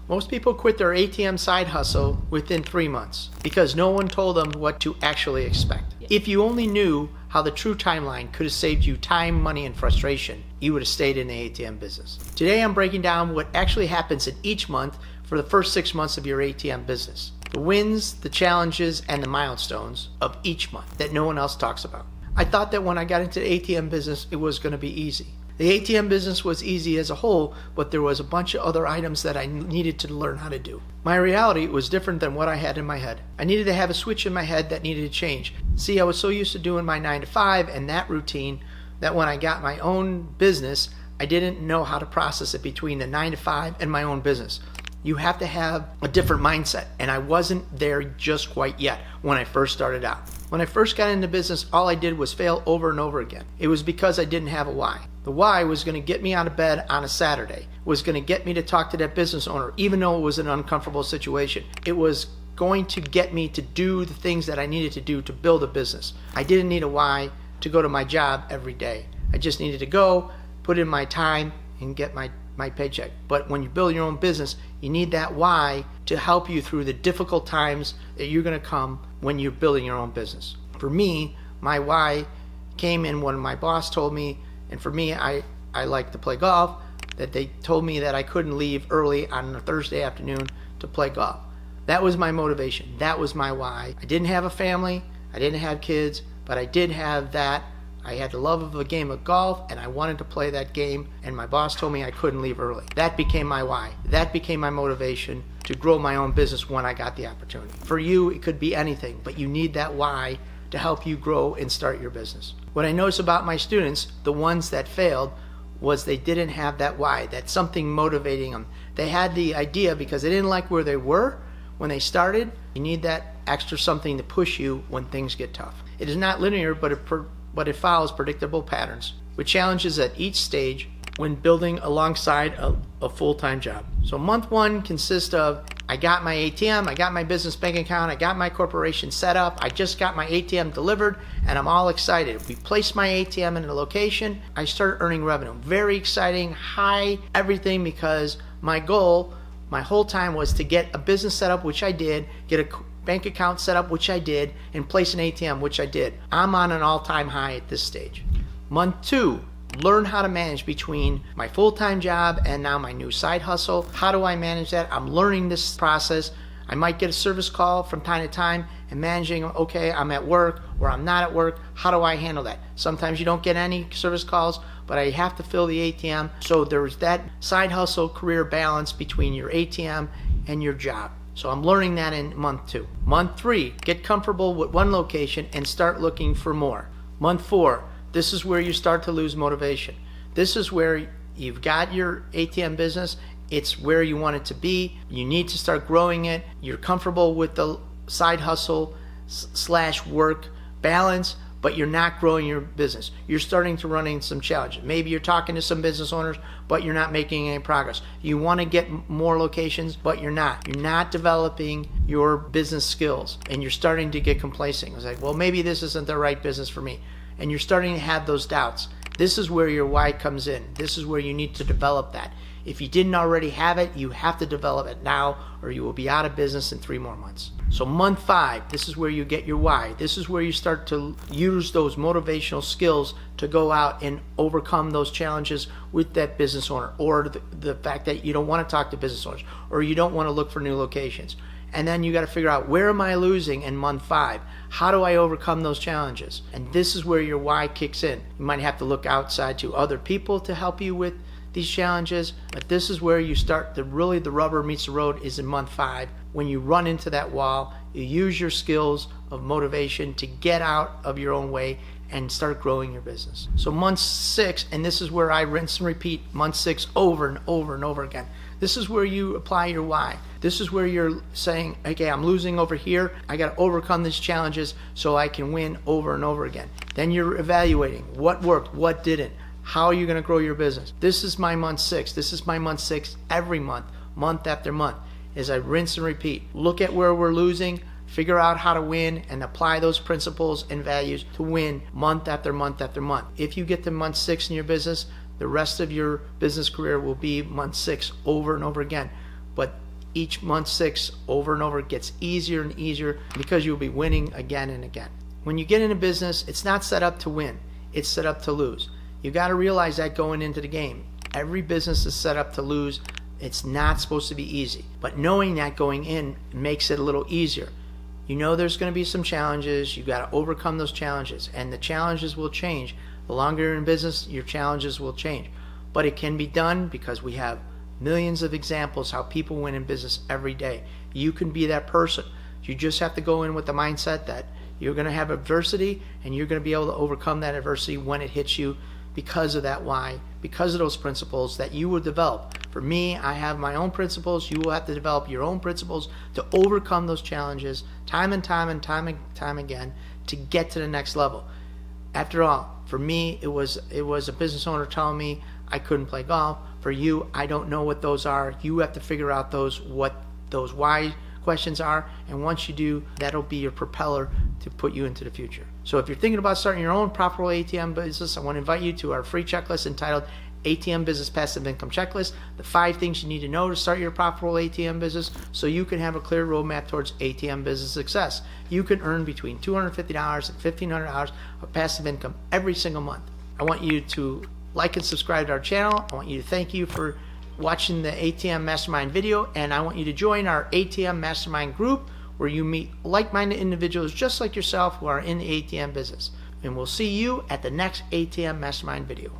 Most people quit their ATM side hustle within 3 months because no one told them what to actually expect. If you only knew how the true timeline could have saved you time, money, and frustration, you would have stayed in the ATM business. Today I'm breaking down what actually happens in each month for the first 6 months of your ATM business. The wins, the challenges, and the milestones of each month that no one else talks about. I thought that when I got into the ATM business, it was going to be easy. The ATM business was easy as a whole, but there was a bunch of other items that I needed to learn how to do. My reality was different than what I had in my head. I needed to have a switch in my head that needed to change. See, I was so used to doing my 9 to 5 and that routine that when I got my own business, I didn't know how to process it between the 9 to 5 and my own business. You have to have a different mindset, and I wasn't there just quite yet when I first started out. When I first got into business, all I did was fail over and over again. It was because I didn't have a why. The why was going to get me out of bed on a Saturday, was going to get me to talk to that business owner, even though it was an uncomfortable situation. It was going to get me to do the things that I needed to do to build a business. I didn't need a why to go to my job every day. I just needed to go, put in my time, and get my paycheck. But when you build your own business, you need that why to help you through the difficult times that you're going to come when you're building your own business. For me, my why came in when my boss told me, and for me, I like to play golf, that they told me that I couldn't leave early on a Thursday afternoon to play golf. That was my motivation. That was my why. I didn't have a family, I didn't have kids, but I did have that. I had the love of a game of golf, and I wanted to play that game, and my boss told me I couldn't leave early. That became my why. That became my motivation to grow my own business when I got the opportunity. For you, it could be anything, but you need that why to help you grow and start your business. What I noticed about my students, the ones that failed, was they didn't have that why, that something motivating them. They had the idea because they didn't like where they were when they started. You need that extra something to push you when things get tough. It is not linear, but it follows predictable patterns with challenges at each stage when building alongside a full-time job. So month 1 consists of, I got my ATM, I got my business bank account, I got my corporation set up, I just got my ATM delivered, and I'm all excited. We placed my ATM in a location, I started earning revenue. Very exciting, high, everything, because my goal, my whole time was to get a business set up, which I did, get a bank account set up, which I did, and place an ATM, which I did. I'm on an all-time high at this stage. Month 2, learn how to manage between my full-time job and now my new side hustle. How do I manage that? I'm learning this process. I might get a service call from time to time and managing, okay, I'm at work or I'm not at work. How do I handle that? Sometimes you don't get any service calls, but I have to fill the ATM. So there's that side hustle career balance between your ATM and your job. So I'm learning that in month 2. Month 3, get comfortable with one location and start looking for more. Month 4, this is where you start to lose motivation. This is where you've got your ATM business. It's where you want it to be. You need to start growing it. You're comfortable with the side hustle / work balance, but you're not growing your business. You're starting to run into some challenges. Maybe you're talking to some business owners, but you're not making any progress. You want to get more locations, but you're not. You're not developing your business skills, and you're starting to get complacent. It's like, well, maybe this isn't the right business for me. And you're starting to have those doubts. This is where your why comes in. This is where you need to develop that. If you didn't already have it, you have to develop it now, or you will be out of business in 3 more months. So month 5, this is where you get your why. This is where you start to use those motivational skills to go out and overcome those challenges with that business owner, or the fact that you don't want to talk to business owners, or you don't want to look for new locations. And then you got to figure out, where am I losing in month 5? How do I overcome those challenges? And this is where your why kicks in. You might have to look outside to other people to help you with these challenges, but this is where you start the rubber meets the road, is in month 5. When you run into that wall, you use your skills of motivation to get out of your own way and start growing your business. So month 6, and this is where I rinse and repeat month 6 over and over and over again. This is where you apply your why. This is where you're saying, okay, I'm losing over here. I got to overcome these challenges so I can win over and over again. Then you're evaluating what worked, what didn't. How are you going to grow your business? This is my month 6. This is my month 6 every month, month after month, as I rinse and repeat. Look at where we're losing, figure out how to win, and apply those principles and values to win month after month after month. If you get to month 6 in your business, the rest of your business career will be month 6 over and over again. But each month 6 over and over gets easier and easier because you'll be winning again and again. When you get into business, it's not set up to win, it's set up to lose. You got to realize that going into the game. Every business is set up to lose. It's not supposed to be easy. But knowing that going in makes it a little easier. You know there's going to be some challenges. You got to overcome those challenges, and the challenges will change. The longer you're in business, your challenges will change. But it can be done because we have millions of examples how people win in business every day. You can be that person. You just have to go in with the mindset that you're going to have adversity, and you're going to be able to overcome that adversity when it hits you because of that why, because of those principles that you will develop. For me, I have my own principles. You will have to develop your own principles to overcome those challenges time and time again to get to the next level. After all, for me, it was a business owner telling me I couldn't play golf. For you, I don't know what those are. You have to figure out what those why questions are, and once you do, that'll be your propeller to put you into the future. So if you're thinking about starting your own profitable ATM business, I want to invite you to our free checklist entitled ATM Business Passive Income Checklist, the 5 things you need to know to start your profitable ATM business so you can have a clear roadmap towards ATM business success. You can earn between $250 and $1,500 of passive income every single month. I want you to like and subscribe to our channel. I want you to thank you for watching the ATM Mastermind video, and I want you to join our ATM Mastermind group where you meet like-minded individuals just like yourself who are in the ATM business. And we'll see you at the next ATM Mastermind video.